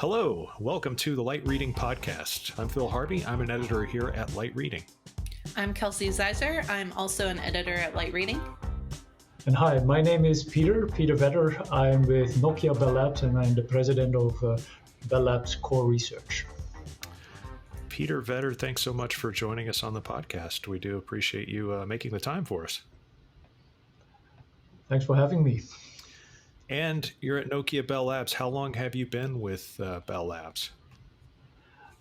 Hello, welcome to the Light Reading Podcast. I'm Phil Harvey. I'm an editor here at Light Reading. I'm Kelsey Zeiser. I'm also an editor at Light Reading. And hi, my name is Peter Vedder. I'm with Nokia Bell Labs and I'm the president of Bell Labs Core Research. Peter Vedder, thanks so much for joining us on the podcast. We do appreciate you making the time for us. Thanks for having me. And you're at Nokia Bell Labs. How long have you been with Bell Labs?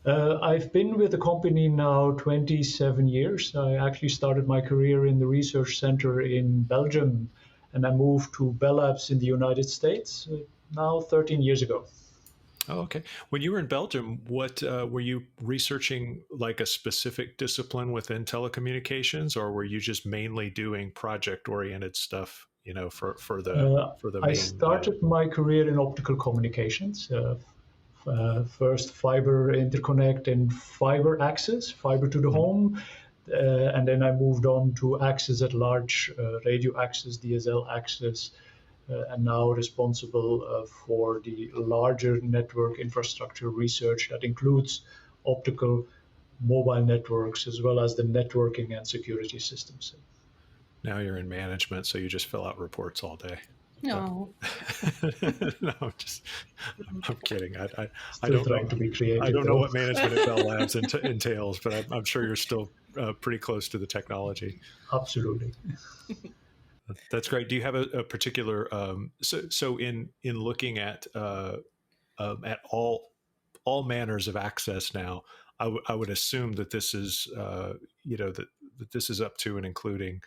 I've been with the company now 27 years. I actually started my career in the research center in Belgium, and I moved to Bell Labs in the United States now 13 years ago. Oh, okay. When you were in Belgium, what were you researching, like a specific discipline within telecommunications, or were you just mainly doing project-oriented stuff? You know, for the main. I started my career in optical communications. First fiber interconnect and fiber access, fiber to the home, and then I moved on to access at large, radio access, DSL access, and now responsible for the larger network infrastructure research that includes optical, mobile networks, as well as the networking and security systems. Now you're in management, so you just fill out reports all day. No. No, I'm kidding. I don't trying to be creative. I don't know what management at Bell Labs entails, but I'm sure you're still pretty close to the technology. Absolutely. That's great. Do you have a particular so in looking at all manners of access now, I would assume that this is that this is up to and including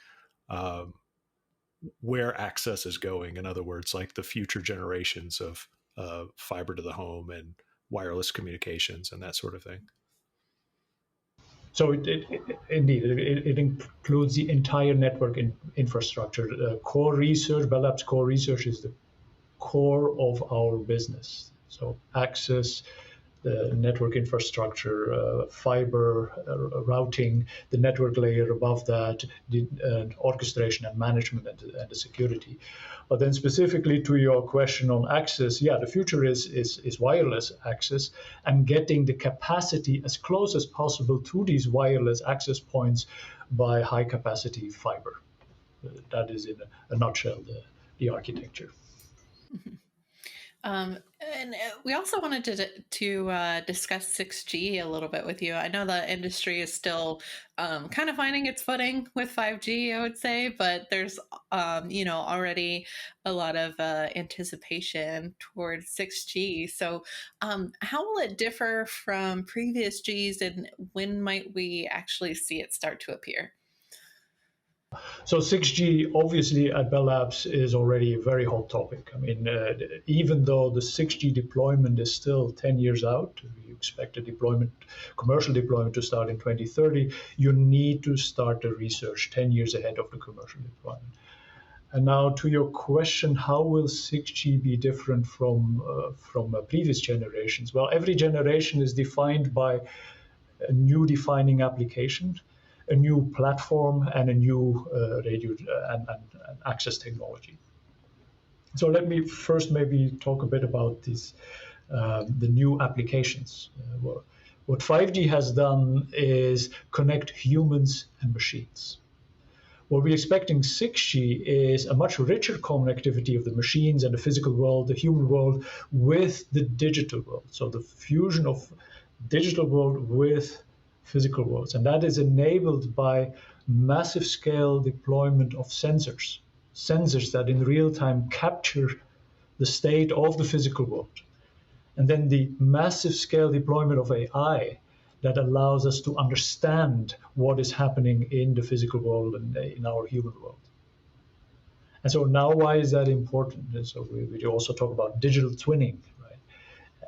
where access is going. In other words, like the future generations of fiber to the home and wireless communications and that sort of thing. So indeed, it includes the entire network infrastructure. Core research, Bell Labs Core Research is the core of our business. So access, the network infrastructure, fiber routing, the network layer above that, the orchestration and management and the security. But then specifically to your question on access, the future is wireless access and getting the capacity as close as possible to these wireless access points by high capacity fiber. That is in a nutshell the architecture. Mm-hmm. And we also wanted to discuss 6G a little bit with you. I know the industry is still kind of finding its footing with 5G, I would say, but there's already a lot of anticipation towards 6G. So how will it differ from previous Gs, and when might we actually see it start to appear? So 6G, obviously, at Bell Labs is already a very hot topic. I mean, even though the 6G deployment is still 10 years out, we expect commercial deployment to start in 2030, you need to start the research 10 years ahead of the commercial deployment. And now to your question, how will 6G be different from previous generations? Well, every generation is defined by a new defining application, a new platform, and a new radio and access technology. So let me first maybe talk a bit about these, the new applications. What 5G has done is connect humans and machines. What we're expecting 6G is a much richer connectivity of the machines and the physical world, the human world, with the digital world. So the fusion of digital world with physical worlds. And that is enabled by massive scale deployment of sensors that in real time capture the state of the physical world. And then the massive scale deployment of AI that allows us to understand what is happening in the physical world and in our human world. And so now why is that important? And so we also talk about digital twinning, right?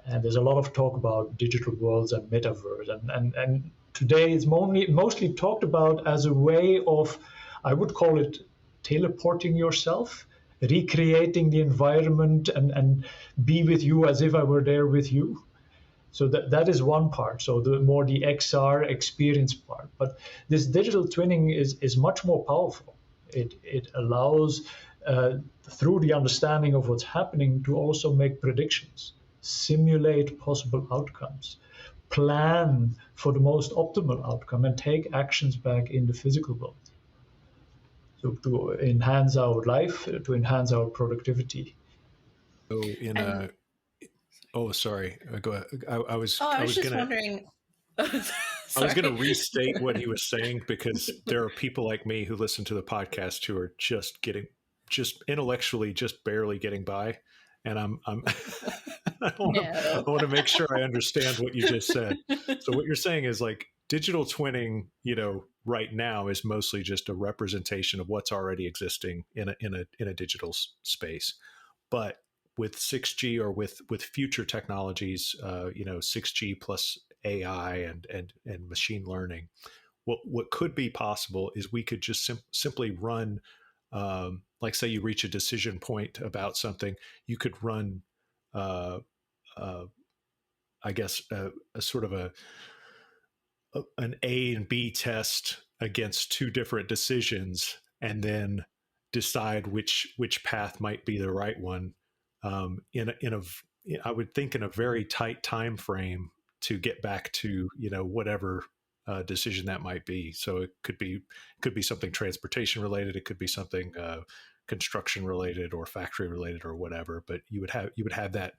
And there's a lot of talk about digital worlds and metaverse. And today it's mostly talked about as a way of, I would call it teleporting yourself, recreating the environment and be with you as if I were there with you. So that is one part, so the XR experience part. But this digital twinning is much more powerful. It allows, through the understanding of what's happening, to also make predictions. simulate possible outcomes, plan for the most optimal outcome, and take actions back in the physical world. So to enhance our life, to enhance our productivity. Oh, in And a oh, sorry. Go ahead. I was oh, I I was was just gonna wondering. I was going Sorry. to restate what he was saying because there are people like me who listen to the podcast who are just intellectually, just barely getting by, and I'm No. I want to make sure I understand what you just said. So what you're saying is like digital twinning, right now is mostly just a representation of what's already existing in a digital space, but with 6G or with future technologies, 6G plus AI and machine learning, what could be possible is we could just simply run, like say you reach a decision point about something, you could run, uh, uh, I guess, a sort of an A and B test against two different decisions, and then decide which path might be the right one, in a I would think in a very tight time frame to get back to whatever decision that might be. So it could be something transportation related, it could be something construction related or factory related or whatever. But you would have that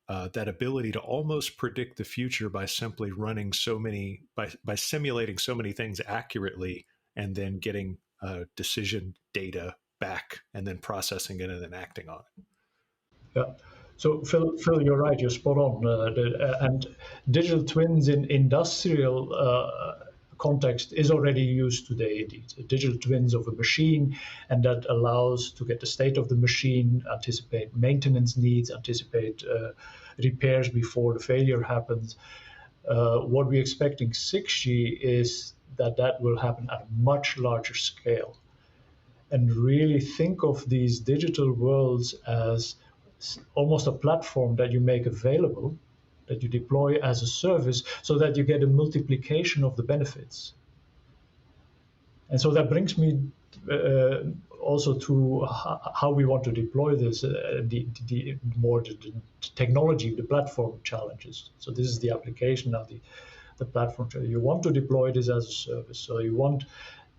ability to almost predict the future by simply running by simulating so many things accurately, and then getting decision data back, and then processing it and then acting on it. Yeah. So Phil, you're right. You're spot on. And digital twins in industrial context is already used today. Indeed, digital twins of a machine, and that allows to get the state of the machine, anticipate maintenance needs, anticipate repairs before the failure happens. What we expect in 6G is that will happen at a much larger scale, and really think of these digital worlds as almost a platform that you make available, that you deploy as a service, so that you get a multiplication of the benefits. And so that brings me also to how we want to deploy this, the technology, the platform challenges. So this is the application of the platform. You want to deploy this as a service. So you want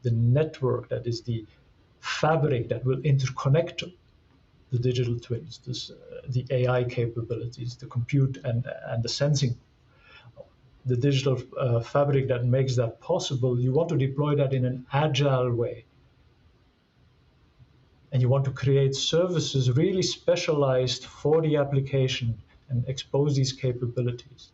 the network that is the fabric that will interconnect the digital twins, the AI capabilities, the compute and the sensing, the digital fabric that makes that possible. You want to deploy that in an agile way. And you want to create services really specialized for the application and expose these capabilities.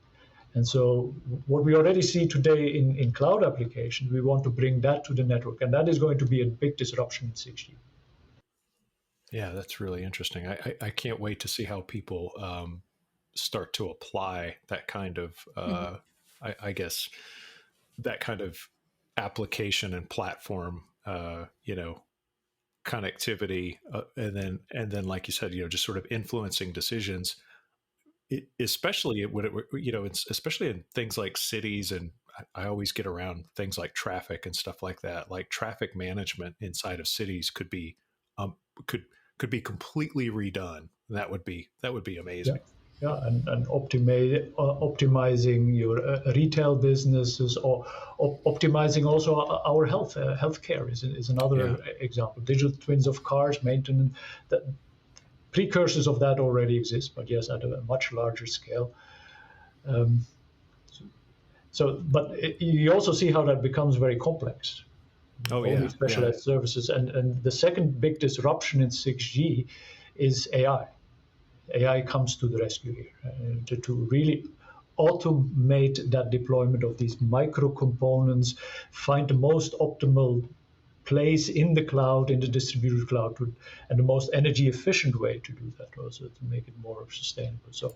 And so what we already see today in cloud applications, we want to bring that to the network. And that is going to be a big disruption in 6G. Yeah, that's really interesting. I can't wait to see how people start to apply that kind of, I guess, that kind of application and platform, connectivity, and then, like you said, just sort of influencing decisions, especially when it's especially in things like cities. And I always get around things like traffic and stuff like that. Like traffic management inside of cities um, could could be completely redone. That would be Yeah, amazing. yeah, and optimizing your retail businesses, or optimizing also our healthcare is Yeah. another example. Digital twins of cars, maintenance, that precursors of that already exist, but yes, at a much larger scale. Um, but you also see how that becomes very complex. Oh All yeah. these Yeah. specialized services, and the second big disruption in 6G is AI. AI comes to the rescue here to really automate that deployment of these micro components, find the most optimal place in the cloud, in the distributed cloud, and the most energy efficient way to do that also to make it more sustainable. So,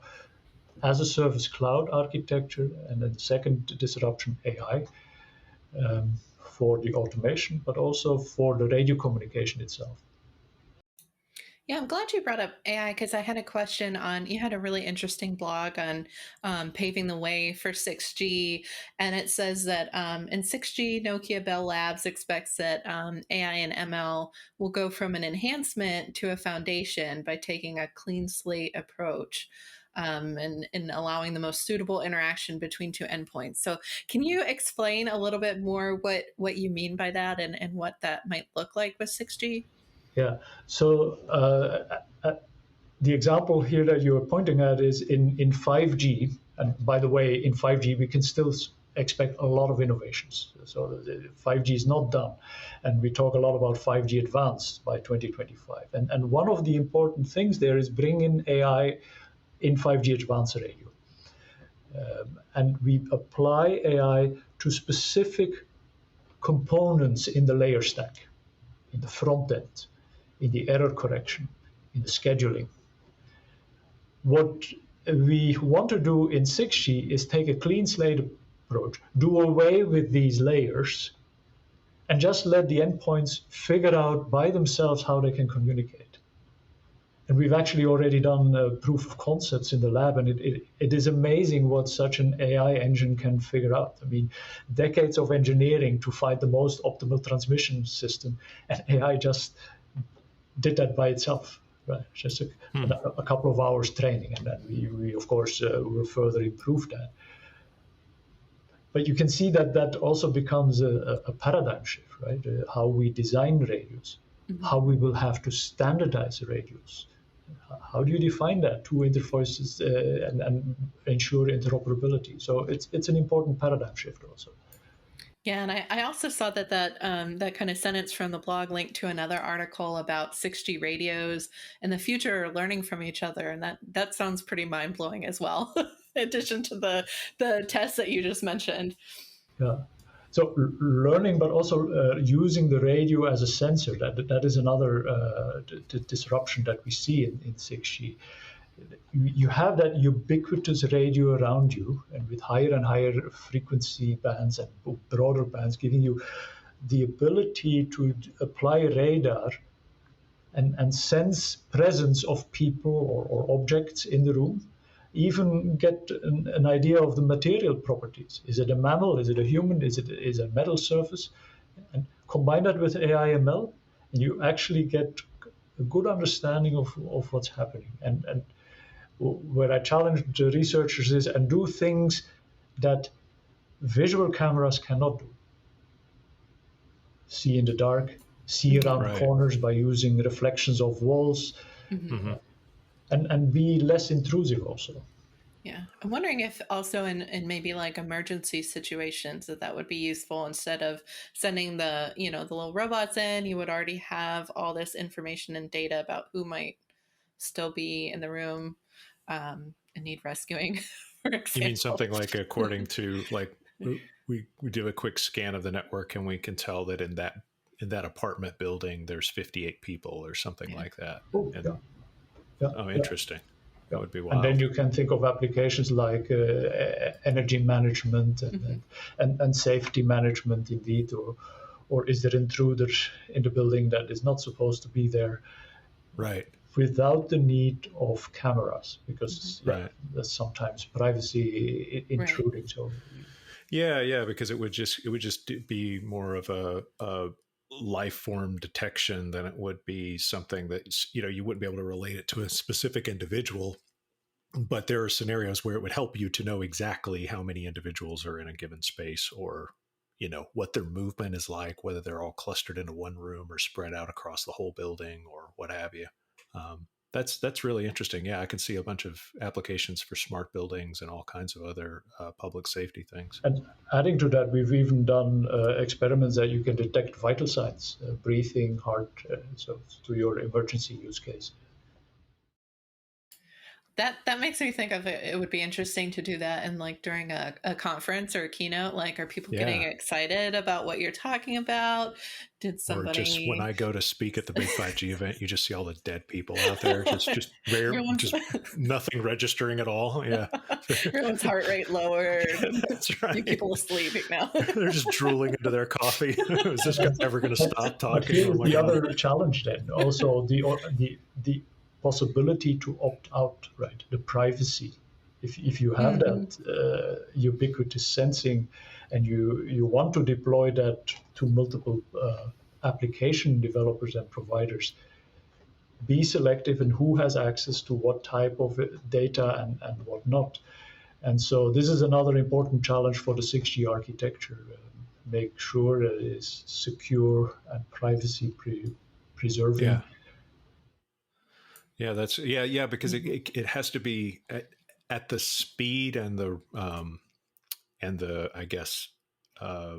as a service cloud architecture, and then the second disruption, AI, for the automation, but also for the radio communication itself. Yeah, I'm glad you brought up AI because I had a question on. You had a really interesting blog on paving the way for 6G, and it says that in 6G, Nokia Bell Labs expects that AI and ML will go from an enhancement to a foundation by taking a clean slate approach. and allowing the most suitable interaction between two endpoints. So can you explain a little bit more what you mean by that and what that might look like with 6G? Yeah. So the example here that you're pointing at is in 5G. And by the way, in 5G, we can still expect a lot of innovations. So 5G is not done. And we talk a lot about 5G advanced by 2025. And one of the important things there is bringing AI in 5G advanced radio. And we apply AI to specific components in the layer stack, in the front end, in the error correction, in the scheduling. What we want to do in 6G is take a clean slate approach, do away with these layers, and just let the endpoints figure out by themselves how they can communicate. And we've actually already done proof of concepts in the lab, and it is amazing what such an AI engine can figure out. I mean, decades of engineering to find the most optimal transmission system, and AI just did that by itself. Right, just a couple of hours training, and then we of course will further improve that. But you can see that also becomes a paradigm shift, right? How we design radios, how we will have to standardize radios. How do you define that? Two interfaces and ensure interoperability. So it's an important paradigm shift also. Yeah, and I also saw that kind of sentence from the blog linked to another article about 6G radios and the future learning from each other, and that sounds pretty mind blowing as well. In addition to the tests that you just mentioned. Yeah. So learning, but also using the radio as a sensor. That is another disruption that we see in 6G. You have that ubiquitous radio around you, and with higher and higher frequency bands and broader bands, giving you the ability to apply radar and sense presence of people or objects in the room, even get an idea of the material properties. Is it a mammal? Is it a human? Is it a metal surface? And combine that with AI ML, and you actually get a good understanding of what's happening. And where I challenge the researchers is and do things that visual cameras cannot do. See in the dark, see around corners by using reflections of walls, and be less intrusive also. Yeah, I'm wondering if also in maybe like emergency situations that would be useful. Instead of sending the little robots in, you would already have all this information and data about who might still be in the room and need rescuing. For example. You mean something like according to like we do a quick scan of the network and we can tell that in that apartment building there's 58 people or something like that. Oh, interesting. That would be wild. And then you can think of applications like energy management and safety management, indeed, or is there intruders in the building that is not supposed to be there? Right. Without the need of cameras, because there's sometimes privacy intruding. Right. So. Yeah, because it would just be more of a life form detection than it would be something that you wouldn't be able to relate it to a specific individual. But there are scenarios where it would help you to know exactly how many individuals are in a given space, or what their movement is like, whether they're all clustered into one room or spread out across the whole building or what have you. That's really interesting. Yeah, I can see a bunch of applications for smart buildings and all kinds of other public safety things. And adding to that, we've even done experiments that you can detect vital signs, breathing, heart, so to your emergency use case. That makes me think of it would be interesting to do that in like during a conference or a keynote. Like, are people getting excited about what you're talking about? Did somebody... Or just when I go to speak at the big 5G event, you just see all the dead people out there, just rare, just nothing registering at all. Yeah. Everyone's heart rate lowered. That's right. People sleeping now. They're just drooling into their coffee. Is this guy ever going to stop talking? But here's the other challenge then. Also, the possibility to opt out, right? The privacy. If you have that ubiquitous sensing, and you want to deploy that to multiple application developers and providers, be selective in who has access to what type of data and what not. And so this is another important challenge for the 6G architecture. Make sure that it is secure and privacy preserving. Yeah. Yeah, that's yeah, because it has to be at the speed and the I guess uh,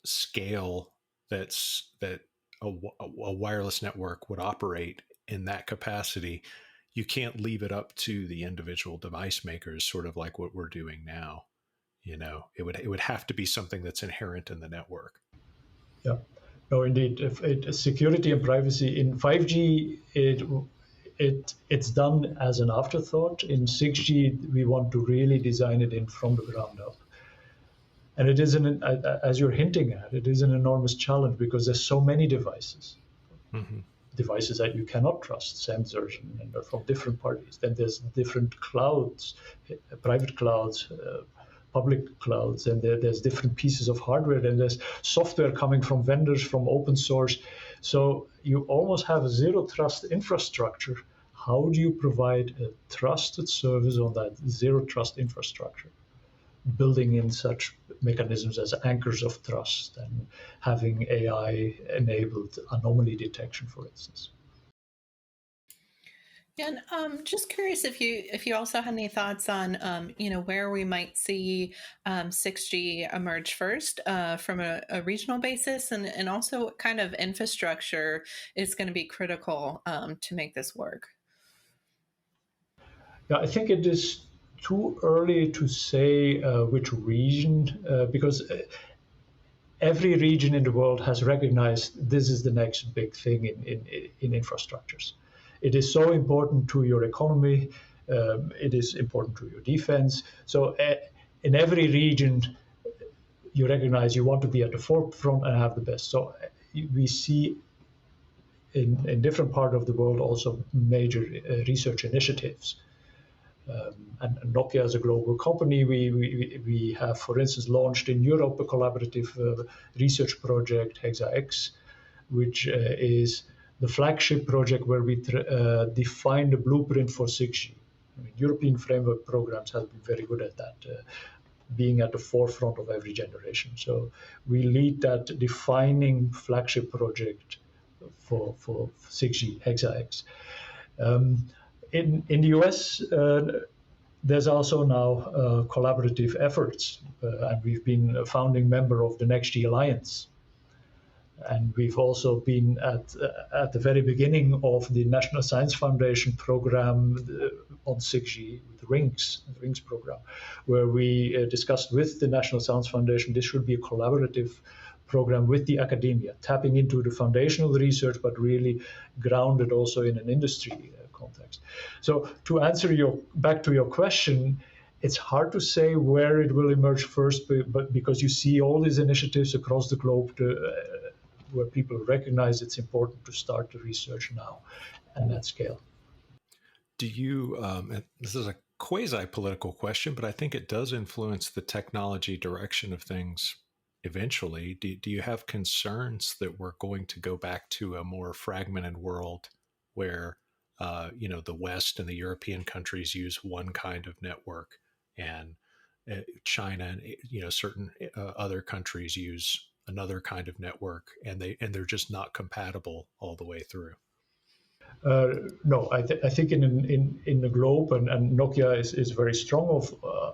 scale that a wireless network would operate in that capacity. You can't leave it up to the individual device makers, sort of like what we're doing now. You know, it would have to be something that's inherent in the network. Yeah, no, indeed. Security and privacy in 5G, it's done as an afterthought. In 6G, we want to really design it in from the ground up. And it is as you're hinting at, it is an enormous challenge because there's so many devices. Mm-hmm. Devices that you cannot trust, sensors, and they're from different parties. Then there's different clouds, private clouds, public clouds, and there's different pieces of hardware. Then there's software coming from vendors, from open source. So you almost have a zero trust infrastructure. How do you provide a trusted service on that zero trust infrastructure? Building in such mechanisms as anchors of trust and having AI enabled anomaly detection, for instance. Yeah, and just curious if you also had any thoughts on where we might see 6G emerge first from a regional basis, and also what kind of infrastructure is going to be critical to make this work. Yeah, I think it is too early to say which region because every region in the world has recognized this is the next big thing in infrastructures. It is so important to your economy. It is important to your defense. So in every region, you recognize you want to be at the forefront and have the best. So we see in different parts of the world also major research initiatives. And Nokia as a global company, we have, for instance, launched in Europe a collaborative research project, HexaX, which is the flagship project where we define the blueprint for 6G. I mean, European framework programs have been very good at that, being at the forefront of every generation. So we lead that defining flagship project for 6G, HexaX. In the US, there's also now collaborative efforts, and we've been a founding member of the NextG Alliance. And we've also been at the very beginning of the National Science Foundation program on 6G, the RINGS program, where we discussed with the National Science Foundation this should be a collaborative program with the academia, tapping into the foundational research, but really grounded also in an industry context. So to answer back to your question, it's hard to say where it will emerge first, but because you see all these initiatives across the globe where people recognize it's important to start the research now and at scale. Do you, this is a quasi-political question, but I think it does influence the technology direction of things eventually. Do you have concerns that we're going to go back to a more fragmented world where, the West and the European countries use one kind of network, and China and certain other countries use another kind of network, and they're just not compatible all the way through? No, I think in the globe, and Nokia is very strong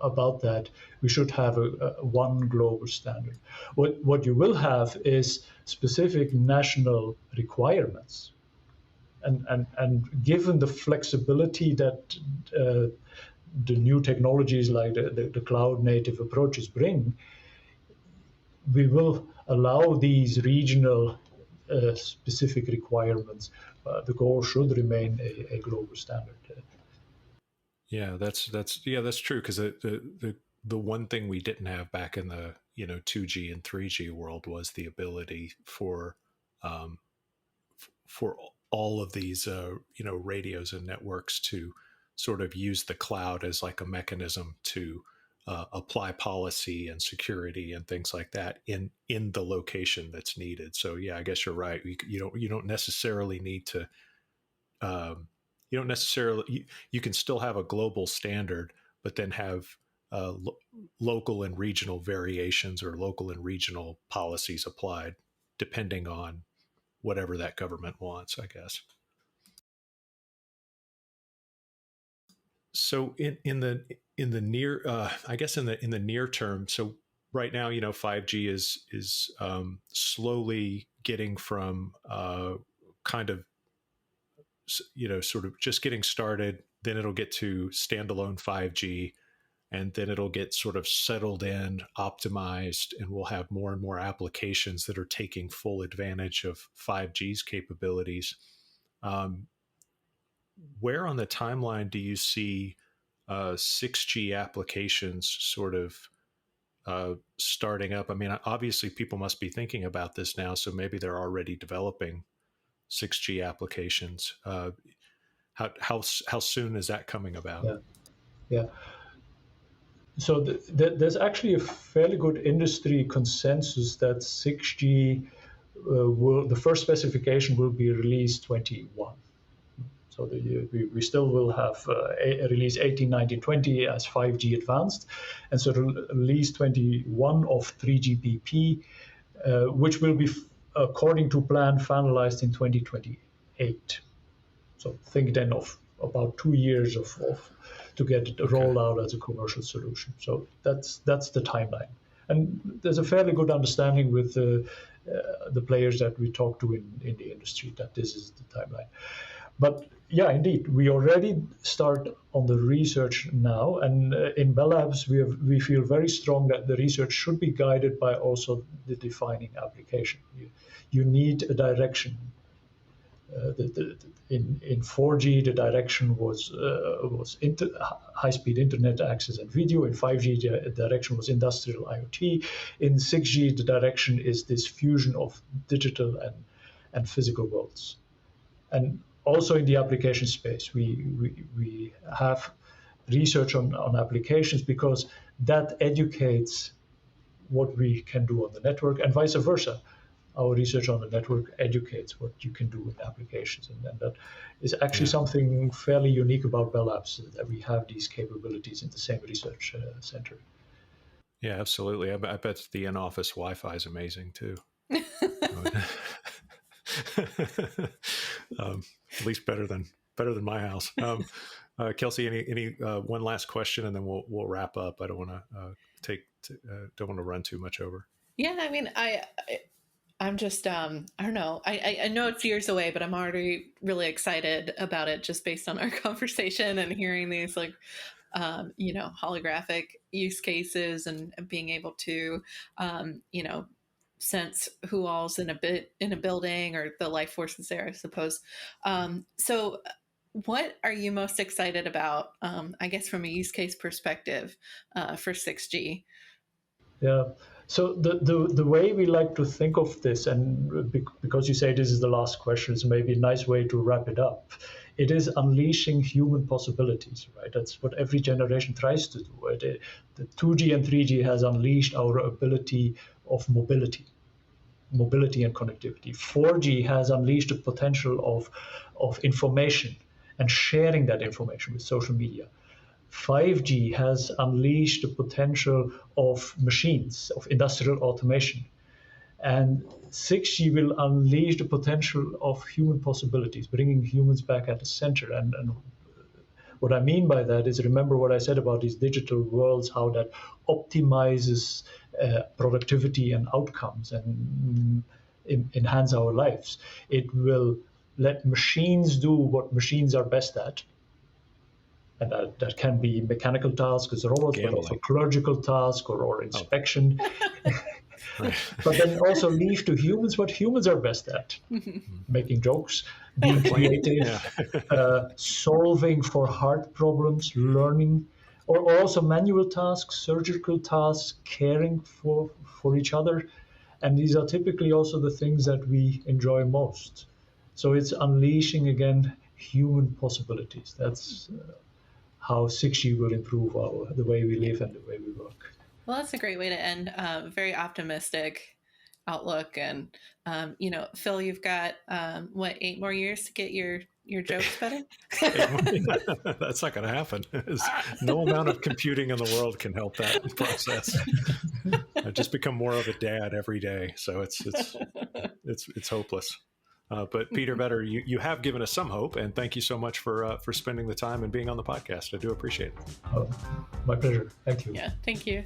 about that. We should have a one global standard. What you will have is specific national requirements, and given the flexibility that the new technologies like the cloud native approaches bring, we will allow these regional specific requirements. The goal should remain a global standard. Yeah, that's true, because the one thing we didn't have back in the 2G and 3G world was the ability um, for all of these radios and networks to sort of use the cloud as like a mechanism to apply policy and security and things like that in the location that's needed. So yeah, I guess you're right. You don't necessarily need to you don't necessarily you can still have a global standard, but then have local and regional variations or local and regional policies applied depending on whatever that government wants, I guess. So in the near, I guess in the near term, so right now, 5G is slowly getting from kind of, sort of just getting started. Then it'll get to standalone 5G, and then it'll get sort of settled in, optimized, and we'll have more and more applications that are taking full advantage of 5G's capabilities. Um, where on the timeline do you see 6G applications sort of starting up? I mean, obviously, people must be thinking about this now, so maybe they're already developing 6G applications. How soon is that coming about? Yeah, yeah. So there's actually a fairly good industry consensus that 6G the first specification will be released 21. So we still will have release 18, 19, 20 as 5G advanced, and so release 21 of 3GPP, which will be, according to plan, finalized in 2028. So think then of about 2 years of to get it rolled out as a commercial solution. So that's the timeline, and there's a fairly good understanding with the players that we talk to in the industry that this is the timeline. But yeah, indeed, we already start on the research now, and in Bell Labs we feel very strong that the research should be guided by also the defining application. You need a direction. In 4G, the direction was high-speed internet access and video. In 5G, the direction was industrial IoT. In 6G, the direction is this fusion of digital and physical worlds. And also in the application space, we have research on applications because that educates what we can do on the network, and vice versa. Our research on the network educates what you can do with applications, and that is actually something fairly unique about Bell Labs, that we have these capabilities in the same research center. Yeah, absolutely. I bet the in-office Wi-Fi is amazing too. At least better than my house. Kelsey, any one last question, and then we'll wrap up. I don't want to don't want to run too much over. Yeah, I mean, I'm just, I don't know. I know it's years away, but I'm already really excited about it just based on our conversation and hearing these holographic use cases and being able to, sense who all's in a building or the life forces there, I suppose. So what are you most excited about, I guess, from a use case perspective for 6G? Yeah. So the way we like to think of this, and because you say this is the last question, is maybe a nice way to wrap it up. It is unleashing human possibilities, right? That's what every generation tries to do. Right? The 2G and 3G has unleashed our ability of mobility and connectivity. 4G has unleashed the potential of information and sharing that information with social media. 5G has unleashed the potential of machines, of industrial automation. And 6G will unleash the potential of human possibilities, bringing humans back at the center. And what I mean by that is, remember what I said about these digital worlds, how that optimizes productivity and outcomes and enhance our lives. It will let machines do what machines are best at. And that can be mechanical tasks as robots, Gambling. but also clerical tasks or inspection. Right. But then also leave to humans what humans are best at. Making jokes, being creative, solving for hard problems, learning, or also manual tasks, surgical tasks, caring for each other. And these are typically also the things that we enjoy most. So it's unleashing, again, human possibilities. That's how 6G will improve the way we live and the way we work. Well, that's a great way to end. Very optimistic outlook. And, Phil, you've got, 8 more years to get your your jokes better? That's not going to happen. No amount of computing in the world can help that process. I just become more of a dad every day, so it's hopeless. But Peter Vedder, you have given us some hope, and thank you so much for spending the time and being on the podcast. I do appreciate it. My pleasure. Thank you. Yeah, thank you.